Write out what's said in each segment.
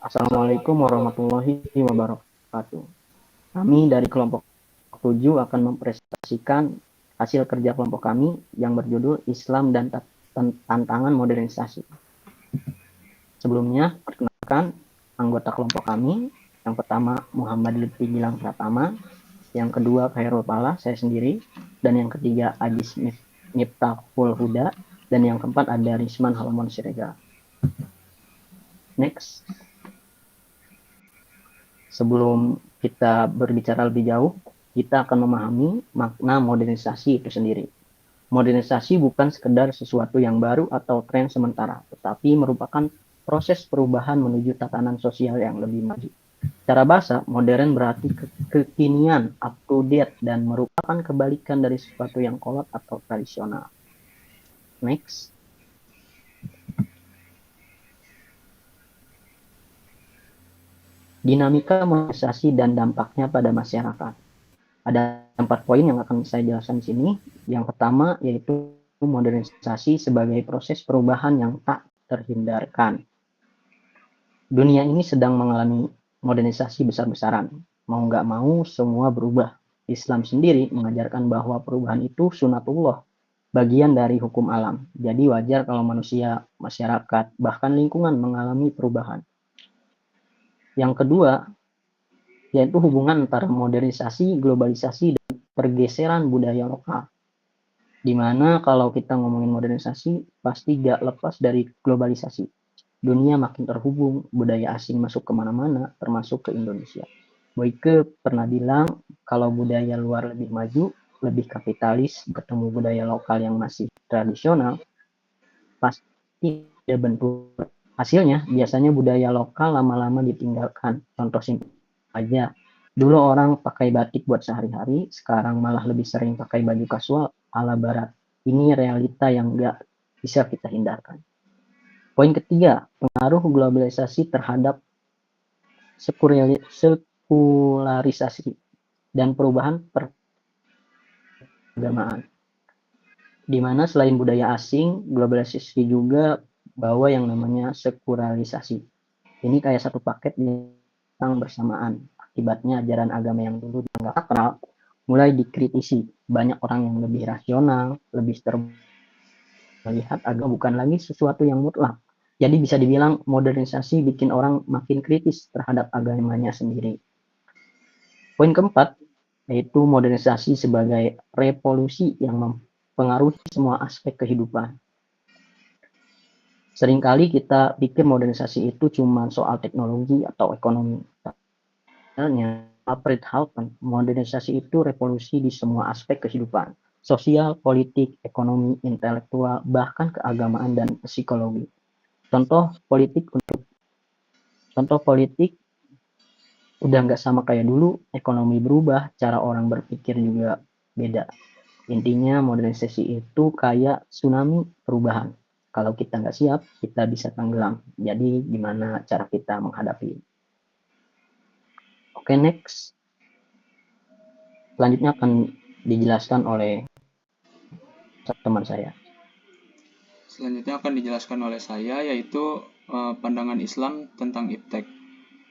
Assalamualaikum warahmatullahi wabarakatuh. Kami dari kelompok 7 akan mempresentasikan hasil kerja kelompok kami yang berjudul Islam dan Tantangan Modernisasi. Sebelumnya, perkenalkan anggota kelompok kami. Yang pertama Muhammad Lutfi Gilang Pratama, yang kedua Khairul Pala, saya sendiri, dan yang ketiga Ajis Miftahul Huda, dan yang keempat ada Risman Halmon Siregar. Next. Sebelum kita berbicara lebih jauh, kita akan memahami makna modernisasi itu sendiri. Modernisasi bukan sekedar sesuatu yang baru atau tren sementara, tetapi merupakan proses perubahan menuju tatanan sosial yang lebih maju. Secara bahasa, modern berarti kekinian, up to date, dan merupakan kebalikan dari sesuatu yang kolot atau tradisional. Next. Dinamika modernisasi dan dampaknya pada masyarakat. Ada 4 poin yang akan saya jelaskan di sini. Yang pertama yaitu modernisasi sebagai proses perubahan yang tak terhindarkan. Dunia ini sedang mengalami modernisasi besar-besaran. Mau nggak mau semua berubah. Islam sendiri mengajarkan bahwa perubahan itu sunatullah, bagian dari hukum alam. Jadi wajar kalau manusia, masyarakat, bahkan lingkungan mengalami perubahan. Yang kedua, yaitu hubungan antara modernisasi, globalisasi, dan pergeseran budaya lokal. Dimana kalau kita ngomongin modernisasi, pasti gak lepas dari globalisasi. Dunia makin terhubung, budaya asing masuk kemana-mana, termasuk ke Indonesia. Boyke pernah bilang, kalau budaya luar lebih maju, lebih kapitalis, ketemu budaya lokal yang masih tradisional, pasti ada bentuk. Hasilnya, biasanya budaya lokal lama-lama ditinggalkan. Contoh simpel aja, dulu orang pakai batik buat sehari-hari, sekarang malah lebih sering pakai baju kasual ala barat. Ini realita yang nggak bisa kita hindarkan. Poin ketiga, pengaruh globalisasi terhadap sekularisasi dan perubahan peragamaan. Di mana selain budaya asing, globalisasi juga bawa yang namanya sekularisasi. Ini kayak satu paket yang bersamaan. Akibatnya ajaran agama yang dulu dianggap sakral mulai dikritisi. Banyak orang yang lebih rasional, lebih melihat agama bukan lagi sesuatu yang mutlak. Jadi bisa dibilang modernisasi bikin orang makin kritis terhadap agamanya sendiri. Poin keempat, yaitu modernisasi sebagai revolusi yang mempengaruhi semua aspek kehidupan. Seringkali kita pikir modernisasi itu cuma soal teknologi atau ekonomi. Sebenarnya, Alfred Halpen, modernisasi itu revolusi di semua aspek kehidupan. Sosial, politik, ekonomi, intelektual, bahkan keagamaan dan psikologi. Contoh politik udah nggak sama kayak dulu, ekonomi berubah, cara orang berpikir juga beda. Intinya modernisasi itu kayak tsunami perubahan. Kalau kita nggak siap, kita bisa tenggelam. Jadi gimana cara kita menghadapi? Oke, next. Selanjutnya akan dijelaskan oleh teman saya. Selanjutnya akan dijelaskan oleh saya, yaitu pandangan Islam tentang iptek.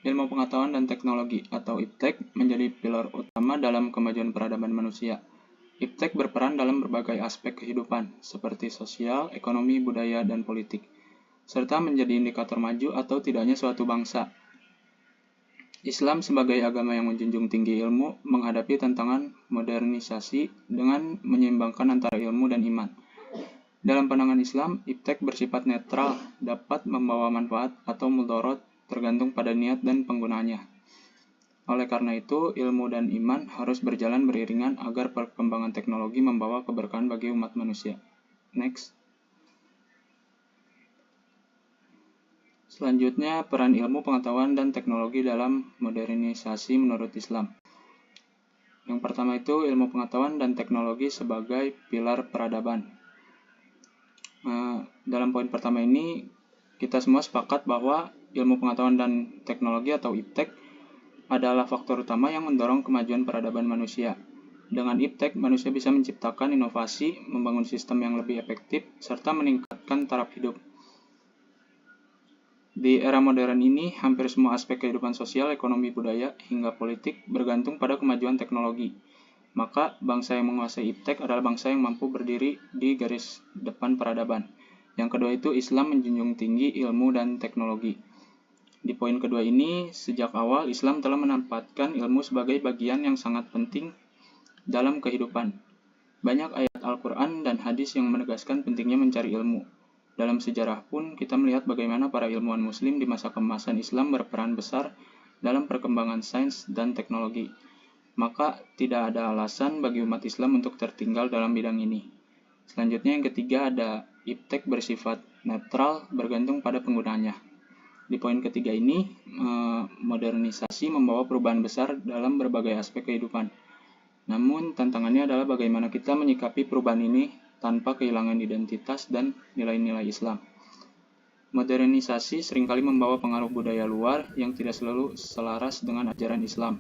Ilmu pengetahuan dan teknologi atau iptek menjadi pilar utama dalam kemajuan peradaban manusia. Iptek berperan dalam berbagai aspek kehidupan, seperti sosial, ekonomi, budaya, dan politik, serta menjadi indikator maju atau tidaknya suatu bangsa. Islam sebagai agama yang menjunjung tinggi ilmu menghadapi tantangan modernisasi dengan menyeimbangkan antara ilmu dan iman. Dalam pandangan Islam, iptek bersifat netral, dapat membawa manfaat atau mudarat tergantung pada niat dan penggunaannya. Oleh karena itu, ilmu dan iman harus berjalan beriringan agar perkembangan teknologi membawa keberkahan bagi umat manusia. Next. Selanjutnya, peran ilmu pengetahuan dan teknologi dalam modernisasi menurut Islam. Yang pertama itu ilmu pengetahuan dan teknologi sebagai pilar peradaban. Dalam poin pertama ini, kita semua sepakat bahwa ilmu pengetahuan dan teknologi atau iptek adalah faktor utama yang mendorong kemajuan peradaban manusia. Dengan iptek, manusia bisa menciptakan inovasi, membangun sistem yang lebih efektif, serta meningkatkan taraf hidup. Di era modern ini, hampir semua aspek kehidupan sosial, ekonomi, budaya, hingga politik bergantung pada kemajuan teknologi. Maka, bangsa yang menguasai iptek adalah bangsa yang mampu berdiri di garis depan peradaban. Yang kedua itu, Islam menjunjung tinggi ilmu dan teknologi. Di poin kedua ini, sejak awal Islam telah menempatkan ilmu sebagai bagian yang sangat penting dalam kehidupan. Banyak ayat Al-Quran dan hadis yang menegaskan pentingnya mencari ilmu. Dalam sejarah pun, kita melihat bagaimana para ilmuwan muslim di masa keemasan Islam berperan besar dalam perkembangan sains dan teknologi. Maka, tidak ada alasan bagi umat Islam untuk tertinggal dalam bidang ini. Selanjutnya yang ketiga ada iptek bersifat netral bergantung pada penggunanya. Di poin ketiga ini, modernisasi membawa perubahan besar dalam berbagai aspek kehidupan. Namun, tantangannya adalah bagaimana kita menyikapi perubahan ini tanpa kehilangan identitas dan nilai-nilai Islam. Modernisasi seringkali membawa pengaruh budaya luar yang tidak selalu selaras dengan ajaran Islam.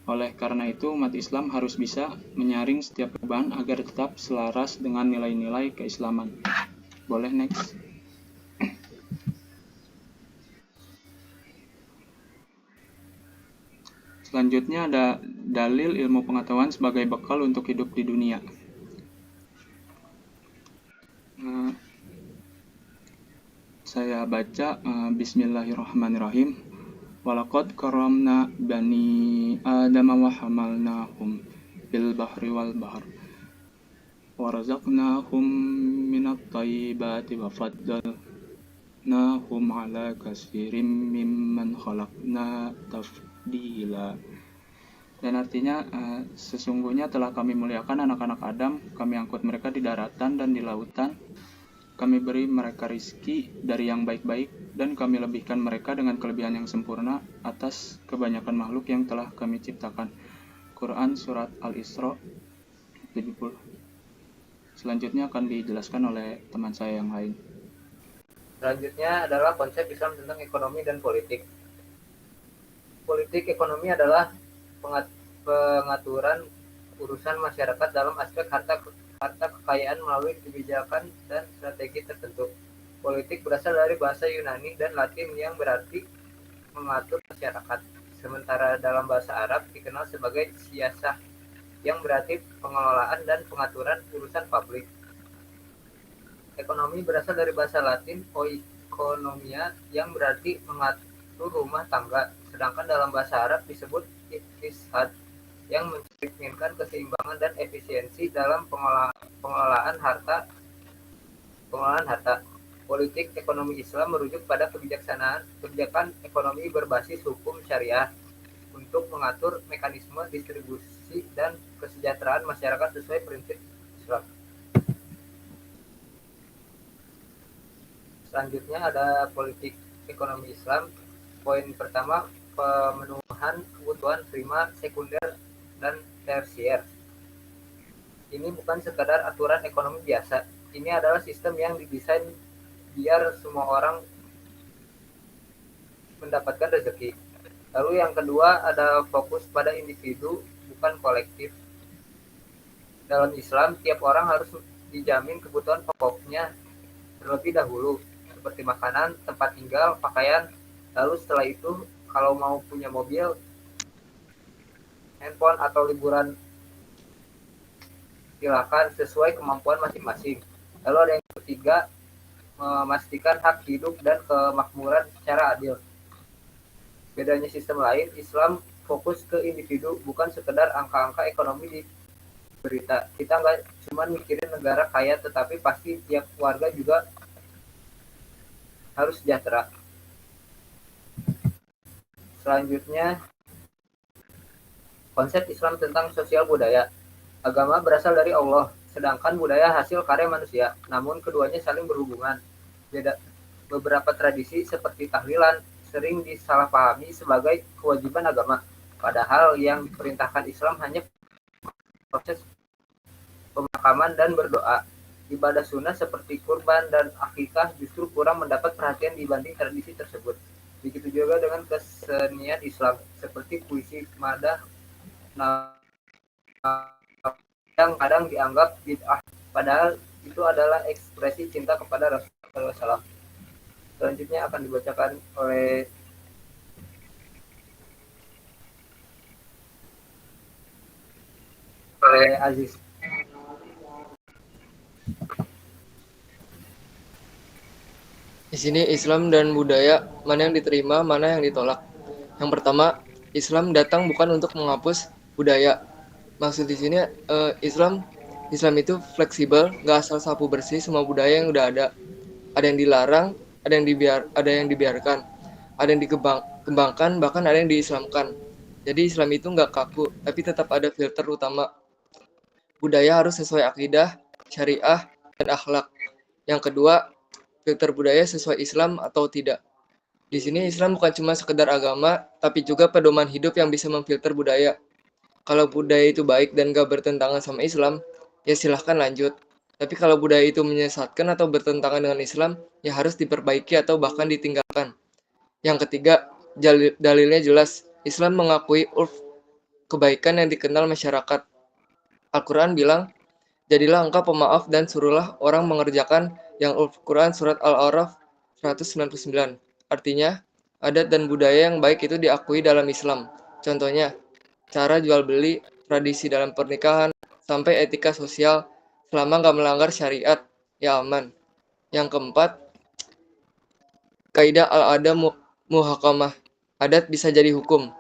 Oleh karena itu, umat Islam harus bisa menyaring setiap perubahan agar tetap selaras dengan nilai-nilai keislaman. Boleh next? Selanjutnya ada dalil ilmu pengetahuan sebagai bekal untuk hidup di dunia. Saya baca Bismillahirrahmanirrahim. Walaqad karamna bani Adam wa hamalnahum fil bahri wal bahr wa razaqnahum minat thayyibati wa faddalnahum ala katsirin mimman khalaqna tafdila. Dan artinya, sesungguhnya telah kami muliakan anak-anak Adam, kami angkut mereka di daratan dan di lautan, kami beri mereka rizki dari yang baik-baik, dan kami lebihkan mereka dengan kelebihan yang sempurna atas kebanyakan makhluk yang telah kami ciptakan. Quran Surat Al-Isra 70. Selanjutnya akan dijelaskan oleh teman saya yang lain. Selanjutnya adalah konsep Islam tentang ekonomi dan politik. Politik ekonomi adalah pengaturan urusan masyarakat dalam aspek harta kekayaan melalui kebijakan dan strategi tertentu. Politik berasal dari bahasa Yunani dan Latin yang berarti mengatur masyarakat. Sementara dalam bahasa Arab dikenal sebagai siyasah yang berarti pengelolaan dan pengaturan urusan publik. Ekonomi berasal dari bahasa Latin oikonomia yang berarti mengatur rumah tangga, sedangkan dalam bahasa Arab disebut iktisad yang mencerminkan keseimbangan dan efisiensi dalam pengelolaan harta. Politik ekonomi Islam merujuk pada kebijakan ekonomi berbasis hukum syariah untuk mengatur mekanisme distribusi dan kesejahteraan masyarakat sesuai prinsip Islam. Selanjutnya ada politik ekonomi Islam. Poin pertama, pemenuhan kebutuhan primer, sekunder, dan tersier. Ini bukan sekadar aturan ekonomi biasa. Ini adalah sistem yang didesain biar semua orang mendapatkan rezeki. Lalu yang kedua ada fokus pada individu, bukan kolektif. Dalam Islam, tiap orang harus dijamin kebutuhan pokoknya terlebih dahulu, seperti makanan, tempat tinggal, pakaian. Lalu setelah itu, kalau mau punya mobil, handphone, atau liburan, silakan sesuai kemampuan masing-masing. Lalu ada yang ketiga, memastikan hak hidup dan kemakmuran secara adil. Bedanya sistem lain, Islam fokus ke individu, bukan sekedar angka-angka ekonomi di berita. Kita nggak cuma mikirin negara kaya, tetapi pasti tiap warga juga harus sejahtera. Selanjutnya, konsep Islam tentang sosial budaya. Agama berasal dari Allah, sedangkan budaya hasil karya manusia. Namun keduanya saling berhubungan. Beberapa tradisi seperti tahlilan sering disalahpahami sebagai kewajiban agama, padahal yang diperintahkan Islam hanya proses pemakaman dan berdoa. Ibadah sunnah seperti kurban dan akikah justru kurang mendapat perhatian dibanding tradisi tersebut. Begitu juga dengan kesenian Islam seperti puisi, madah, yang kadang dianggap bid'ah, padahal itu adalah ekspresi cinta kepada Rasulullah SAW. Selanjutnya akan dibacakan oleh Aziz. Di sini Islam dan budaya mana yang diterima, mana yang ditolak. Yang pertama, Islam datang bukan untuk menghapus budaya. Maksud di sini Islam itu fleksibel, nggak asal sapu bersih semua budaya yang udah ada. Ada yang dilarang, ada yang dibiarkan, ada yang dikembangkan, bahkan ada yang diislamkan. Jadi Islam itu nggak kaku, tapi tetap ada filter utama. Budaya harus sesuai akidah, syariah, dan akhlak. Yang kedua, filter budaya sesuai Islam atau tidak. Di sini Islam bukan cuma sekedar agama, tapi juga pedoman hidup yang bisa memfilter budaya. Kalau budaya itu baik dan gak bertentangan sama Islam, ya silahkan lanjut. Tapi kalau budaya itu menyesatkan atau bertentangan dengan Islam, ya harus diperbaiki atau bahkan ditinggalkan. Yang ketiga, dalilnya jelas. Islam mengakui urf kebaikan yang dikenal masyarakat. Al-Quran bilang, jadilah engkau pemaaf dan suruhlah orang mengerjakan yang Al-Quran surat Al-A'raf 199. Artinya, adat dan budaya yang baik itu diakui dalam Islam. Contohnya, cara jual beli, tradisi dalam pernikahan, sampai etika sosial selama nggak melanggar syariat, ya aman. Yang keempat, kaidah al-ada muhakamah. Adat bisa jadi hukum.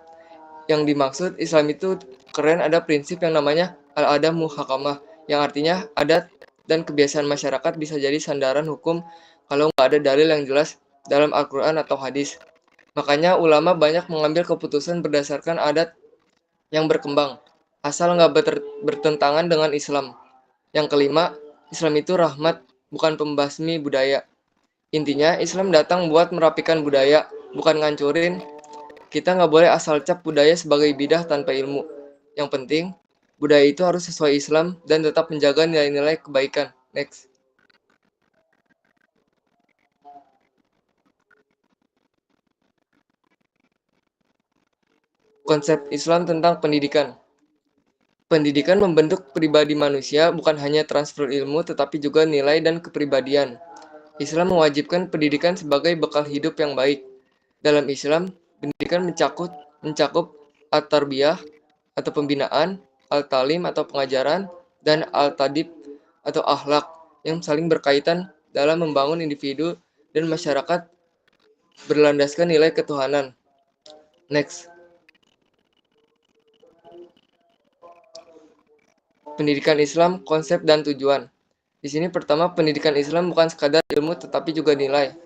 Yang dimaksud Islam itu keren ada prinsip yang namanya al-ada muhakamah, yang artinya adat dan kebiasaan masyarakat bisa jadi sandaran hukum kalau nggak ada dalil yang jelas dalam Al-Quran atau hadis. Makanya ulama banyak mengambil keputusan berdasarkan adat yang berkembang, asal nggak bertentangan dengan Islam. Yang kelima, Islam itu rahmat, bukan pembasmi budaya. Intinya, Islam datang buat merapikan budaya, bukan ngancurin. Kita nggak boleh asal cap budaya sebagai bidah tanpa ilmu. Yang penting, budaya itu harus sesuai Islam dan tetap menjaga nilai-nilai kebaikan. Next. Konsep Islam tentang pendidikan. Pendidikan membentuk pribadi manusia bukan hanya transfer ilmu tetapi juga nilai dan kepribadian. Islam mewajibkan pendidikan sebagai bekal hidup yang baik. Dalam Islam, pendidikan mencakup at-tarbiyah atau pembinaan, al-talim atau pengajaran, dan al-tadib atau akhlak yang saling berkaitan dalam membangun individu dan masyarakat berlandaskan nilai ketuhanan. Next. Pendidikan Islam, konsep dan tujuan. Di sini pertama, pendidikan Islam bukan sekadar ilmu tetapi juga nilai.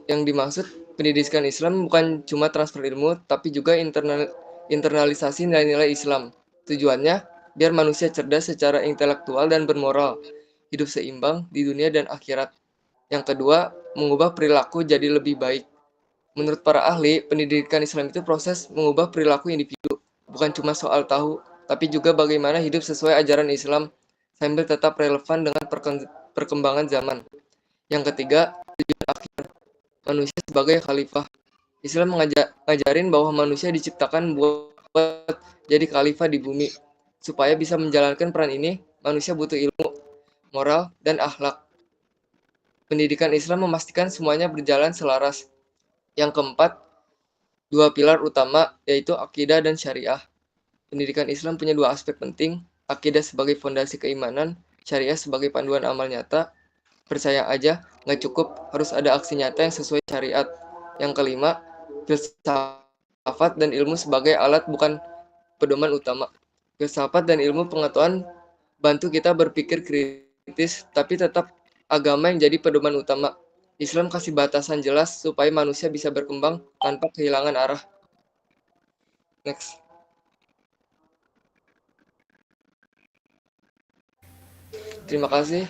Yang dimaksud pendidikan Islam bukan cuma transfer ilmu tapi juga internalisasi nilai-nilai Islam. Tujuannya biar manusia cerdas secara intelektual dan bermoral, hidup seimbang di dunia dan akhirat. Yang kedua, mengubah perilaku jadi lebih baik. Menurut para ahli, pendidikan Islam itu proses mengubah perilaku individu, bukan cuma soal tahu, tapi juga bagaimana hidup sesuai ajaran Islam sambil tetap relevan dengan perkembangan zaman. Yang ketiga, tujuan akhir, manusia sebagai khalifah. Islam ngajarin bahwa manusia diciptakan buat jadi khalifah di bumi. Supaya bisa menjalankan peran ini, manusia butuh ilmu, moral, dan akhlak. Pendidikan Islam memastikan semuanya berjalan selaras. Yang keempat, dua pilar utama yaitu akidah dan syariah. Pendidikan Islam punya dua aspek penting, akidah sebagai fondasi keimanan, syariah sebagai panduan amal nyata. Percaya aja, nggak cukup, harus ada aksi nyata yang sesuai syariat. Yang kelima, filsafat dan ilmu sebagai alat bukan pedoman utama. Filsafat dan ilmu pengetahuan bantu kita berpikir kritis, tapi tetap agama yang jadi pedoman utama. Islam kasih batasan jelas supaya manusia bisa berkembang tanpa kehilangan arah. Next. Terima kasih.